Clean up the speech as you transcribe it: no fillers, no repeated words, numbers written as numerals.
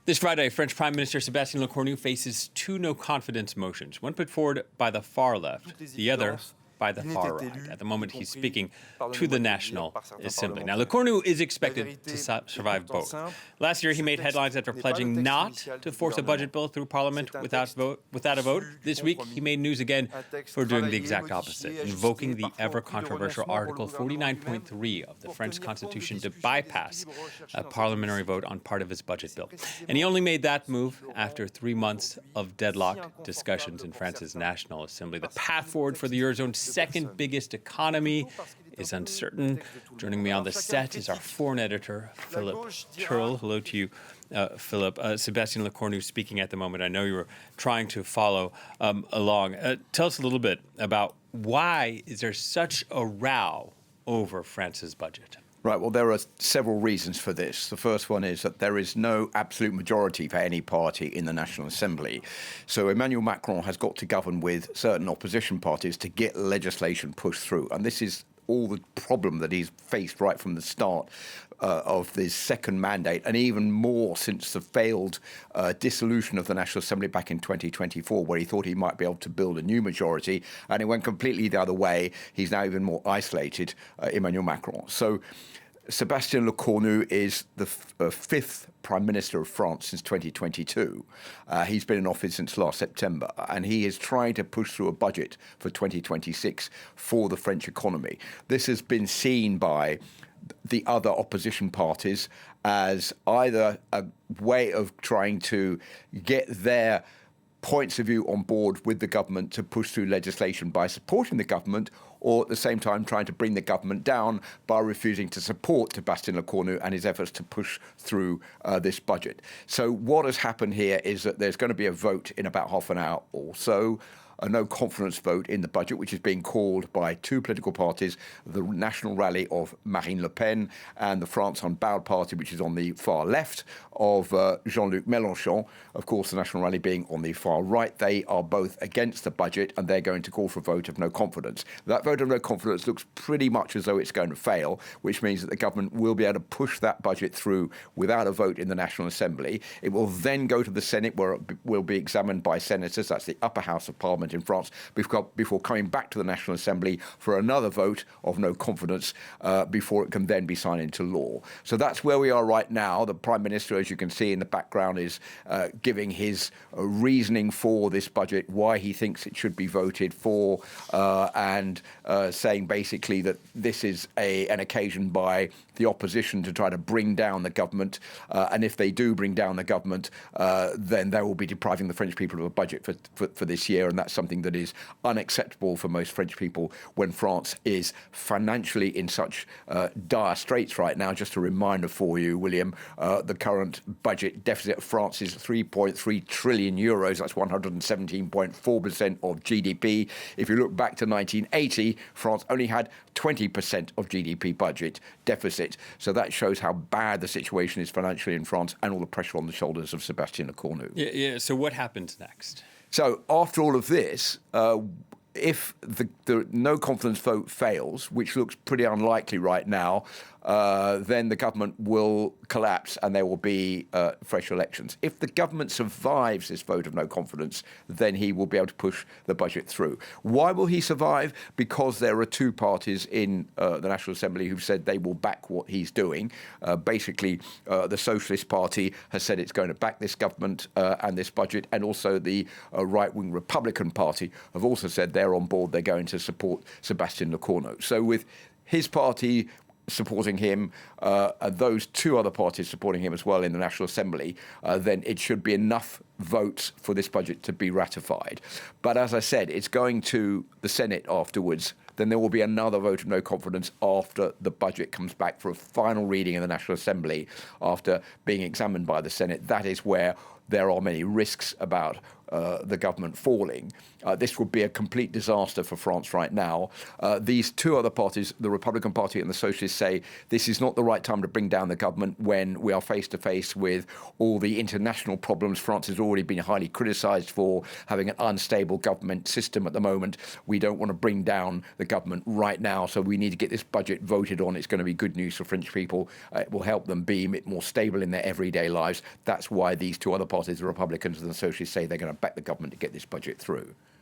This Friday, French Prime Minister Sébastien Lecornu faces two no-confidence motions, one put forward by the far left, the other by the far right. At the moment, he's speaking to the National Assembly. Now, Lecornu is expected to survive both. Last year, he made headlines after pledging not to force a budget bill through Parliament without a vote. This week, he made news again for doing the exact opposite, invoking the ever-controversial Article 49.3 of the French Constitution to bypass a parliamentary vote on part of his budget bill. And he only made that move after 3 months of deadlock discussions in France's National Assembly. The path forward for the Eurozone's second biggest economy is uncertain. Joining me on the set is our foreign editor, Philip Turle. Hello to you, Philip. Sébastien Lecornu speaking at the moment. I know you were trying to follow along. Tell us a little bit about why is there such a row over France's budget? Right, well, there are several reasons for this. The first one is that there is no absolute majority for any party in the National Assembly. So Emmanuel Macron has got to govern with certain opposition parties to get legislation pushed through. And this is all the problem that he's faced right from the start of this second mandate, and even more since the failed dissolution of the National Assembly back in 2024, where he thought he might be able to build a new majority, and it went completely the other way. He's now even more isolated, Emmanuel Macron. So Sébastien Lecornu is the fifth Prime Minister of France since 2022. He's been in office since last September, and he is trying to push through a budget for 2026 for the French economy. This has been seen by the other opposition parties as either a way of trying to get their points of view on board with the government to push through legislation by supporting the government, or at the same time trying to bring the government down by refusing to support Sébastien Lecornu and his efforts to push through this budget. So what has happened here is that there's going to be a vote in about half an hour or so, a no-confidence vote in the budget, which is being called by two political parties, the National Rally of Marine Le Pen and the France Unbowed Party, which is on the far left of Jean-Luc Mélenchon. Of course, the National Rally being on the far right. They are both against the budget, and they're going to call for a vote of no confidence. That vote of no confidence looks pretty much as though it's going to fail, which means that the government will be able to push that budget through without a vote in the National Assembly. It will then go to the Senate, where it will be examined by senators. That's the upper house of Parliament in France, before coming back to the National Assembly for another vote of no confidence before it can then be signed into law. So that's where we are right now. The Prime Minister, as you can see in the background, is giving his reasoning for this budget, why he thinks it should be voted for, and saying basically that this is an occasion by the opposition to try to bring down the government. And if they do bring down the government, then they will be depriving the French people of a budget for this year. And that's something that is unacceptable for most French people when France is financially in such dire straits right now. Just a reminder for you, William, the current budget deficit of France is 3.3 trillion euros. That's 117.4% of GDP. If you look back to 1980, France only had 20% of GDP budget deficit. So that shows how bad the situation is financially in France and all the pressure on the shoulders of Sébastien Lecornu. Yeah. So what happens next? So after all of this, if the no confidence vote fails, which looks pretty unlikely right now, then the government will collapse and there will be fresh elections. If the government survives this vote of no confidence, then he will be able to push the budget through. Why will he survive? Because there are two parties in the National Assembly who've said they will back what he's doing. Basically, the Socialist Party has said it's going to back this government and this budget, and also the right-wing Republican Party have also said they're on board, they're going to support Sébastien Lecornu. So with his party supporting him, and those two other parties supporting him as well in the National Assembly, then it should be enough votes for this budget to be ratified. But as I said, it's going to the Senate afterwards. Then there will be another vote of no confidence after the budget comes back for a final reading in the National Assembly after being examined by the Senate. That is where there are many risks about the government falling. This would be a complete disaster for France right now. These two other parties, the Republican Party and the Socialists, say this is not the right time to bring down the government when we are face to face with all the international problems. France has already been highly criticised for having an unstable government system at the moment. We don't want to bring down the the government right now. So we need to get this budget voted on. It's going to be good news for French people. It will help them be a bit more stable in their everyday lives. That's why these two other parties, the Republicans and the Socialists, say they're going to back the government to get this budget through.